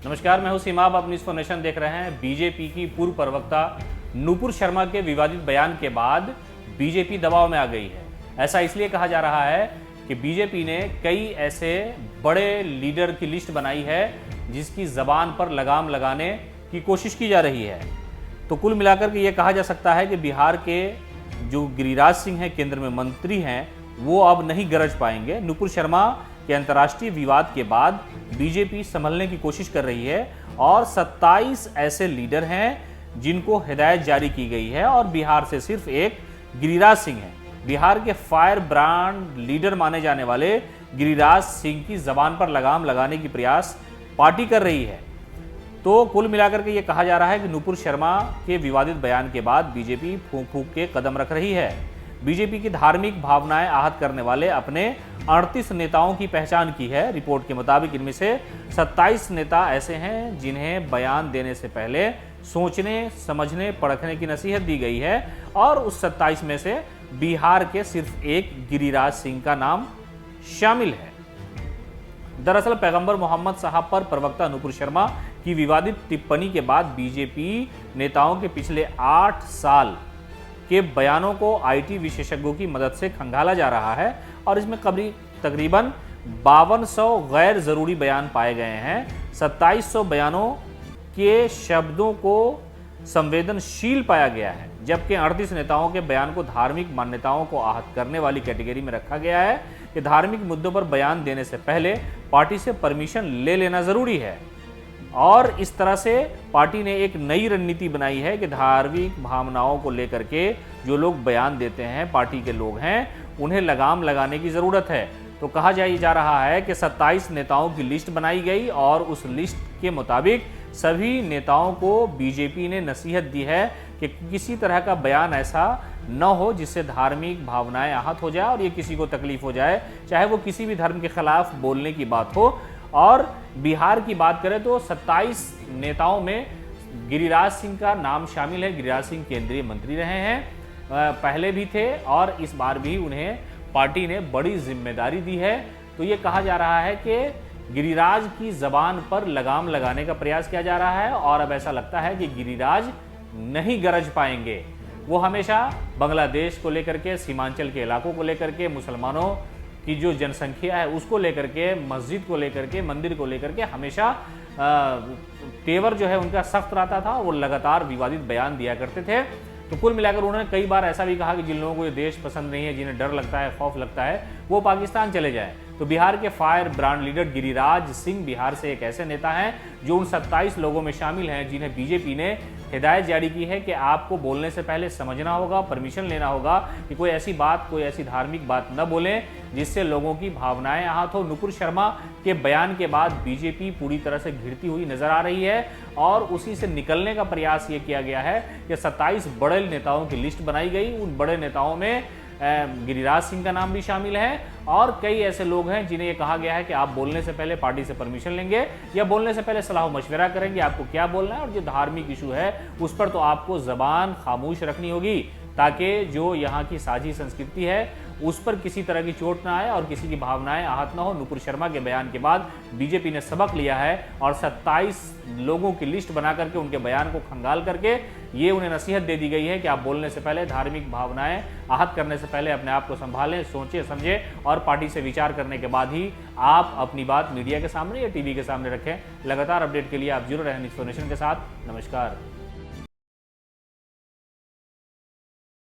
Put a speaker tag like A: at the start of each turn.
A: नमस्कार, मैं हूं सीमा। आप अपनी इन्फॉर्मेशन देख रहे हैं। बीजेपी की पूर्व प्रवक्ता नुपुर शर्मा के विवादित बयान के बाद बीजेपी दबाव में आ गई है। ऐसा इसलिए कहा जा रहा है कि बीजेपी ने कई ऐसे बड़े लीडर की लिस्ट बनाई है जिसकी जबान पर लगाम लगाने की कोशिश की जा रही है। तो कुल मिलाकर के ये कहा जा सकता है कि बिहार के जो गिरिराज सिंह हैं, केंद्र में मंत्री हैं, वो अब नहीं गरज पाएंगे। नुपुर शर्मा के अंतर्राष्ट्रीय विवाद के बाद बीजेपी संभलने की कोशिश कर रही है और 27 ऐसे लीडर हैं जिनको हिदायत जारी की गई है और बिहार से सिर्फ एक गिरिराज सिंह है। बिहार के फायर ब्रांड लीडर माने जाने वाले गिरिराज सिंह की जबान पर लगाम लगाने की प्रयास पार्टी कर रही है। तो कुल मिलाकर के ये कहा जा रहा है कि नुपुर शर्मा के विवादित बयान के बाद बीजेपी फूंक फूंक के कदम रख रही है। बीजेपी की धार्मिक भावनाएं आहत करने वाले अपने 38 नेताओं की पहचान की है। रिपोर्ट के मुताबिक इनमें से 27 नेता ऐसे हैं जिन्हें बयान देने से पहले सोचने, समझने, परखने की नसीहत दी गई है और उस 27 में से बिहार के सिर्फ एक गिरिराज सिंह का नाम शामिल है। दरअसल पैगंबर मोहम्मद साहब पर प्रवक्ता नुपुर शर्मा की विवादित टिप्पणी के बाद बीजेपी नेताओं के पिछले 8 साल के बयानों को आईटी विशेषज्ञों की मदद से खंगाला जा रहा है और इसमें तकरीबन 5200 गैर जरूरी बयान पाए गए हैं। 2700 बयानों के शब्दों को संवेदनशील पाया गया है, जबकि 38 नेताओं के बयान को धार्मिक मान्यताओं को आहत करने वाली कैटेगरी में रखा गया है कि धार्मिक मुद्दों पर बयान देने से पहले पार्टी से परमिशन ले लेना जरूरी है। और इस तरह से पार्टी ने एक नई रणनीति बनाई है कि धार्मिक भावनाओं को लेकर के जो लोग बयान देते हैं, पार्टी के लोग हैं, उन्हें लगाम लगाने की जरूरत है। तो कहा जा रहा है कि 27 नेताओं की लिस्ट बनाई गई और उस लिस्ट के मुताबिक सभी नेताओं को बीजेपी ने नसीहत दी है कि किसी तरह का बयान ऐसा न हो जिससे धार्मिक भावनाएं आहत हो जाए और ये किसी को तकलीफ हो जाए, चाहे वो किसी भी धर्म के खिलाफ बोलने की बात हो। और बिहार की बात करें तो 27 नेताओं में गिरिराज सिंह का नाम शामिल है। गिरिराज सिंह केंद्रीय मंत्री रहे हैं, पहले भी थे और इस बार भी उन्हें पार्टी ने बड़ी जिम्मेदारी दी है। तो ये कहा जा रहा है कि गिरिराज की जबान पर लगाम लगाने का प्रयास किया जा रहा है और अब ऐसा लगता है कि गिरिराज नहीं गरज पाएंगे। वो हमेशा बांग्लादेश को लेकर के, सीमांचल के इलाकों को लेकर के, मुसलमानों की जो जनसंख्या है उसको लेकर के, मस्जिद को लेकर के, मंदिर को लेकर के हमेशा तेवर जो है उनका सख्त रहता था। वो लगातार विवादित बयान दिया करते थे। तो कुल मिलाकर उन्होंने कई बार ऐसा भी कहा कि जिन लोगों को ये देश पसंद नहीं है, जिन्हें डर लगता है, खौफ लगता है, वो पाकिस्तान चले जाएं। तो बिहार के fire brand leader Giriraj Singh Bihar से एक ऐसे नेता हैं जो उन 27 लोगों में शामिल हैं जिन्हें बीजेपी ने हिदायत जारी की है कि आपको बोलने से पहले समझना होगा, परमिशन लेना होगा कि कोई ऐसी बात, कोई ऐसी धार्मिक बात न बोलें जिससे लोगों की भावनाएं आहत हो। नुपुर शर्मा के बयान के बाद बीजेपी पूरी तरह से घिरती हुई नजर आ रही है और उसी से निकलने का प्रयास ये किया गया है कि 27 बड़े नेताओं की लिस्ट बनाई गई। उन बड़े नेताओं में गिरिराज सिंह का नाम भी शामिल है और कई ऐसे लोग हैं जिन्हें यह कहा गया है कि आप बोलने से पहले पार्टी से परमिशन लेंगे या बोलने से पहले सलाह मशवरा करेंगे आपको क्या बोलना है। और जो धार्मिक इशू है उस पर तो आपको जबान खामोश रखनी होगी ताकि जो यहाँ की साझी संस्कृति है उस पर किसी तरह की चोट ना आए और किसी की भावनाएं आहत ना हो। नुपुर शर्मा के बयान के बाद बीजेपी ने सबक लिया है और 27 लोगों की लिस्ट बना करके उनके बयान को खंगाल करके ये उन्हें नसीहत दे दी गई है कि आप बोलने से पहले, धार्मिक भावनाएं आहत करने से पहले अपने आप को संभालें, सोचें, समझें और पार्टी से विचार करने के बाद ही आप अपनी बात मीडिया के सामने या टीवी के सामने रखें। लगातार अपडेट के लिए आप जुड़े रहें इन्फॉर्मेशन के साथ। नमस्कार।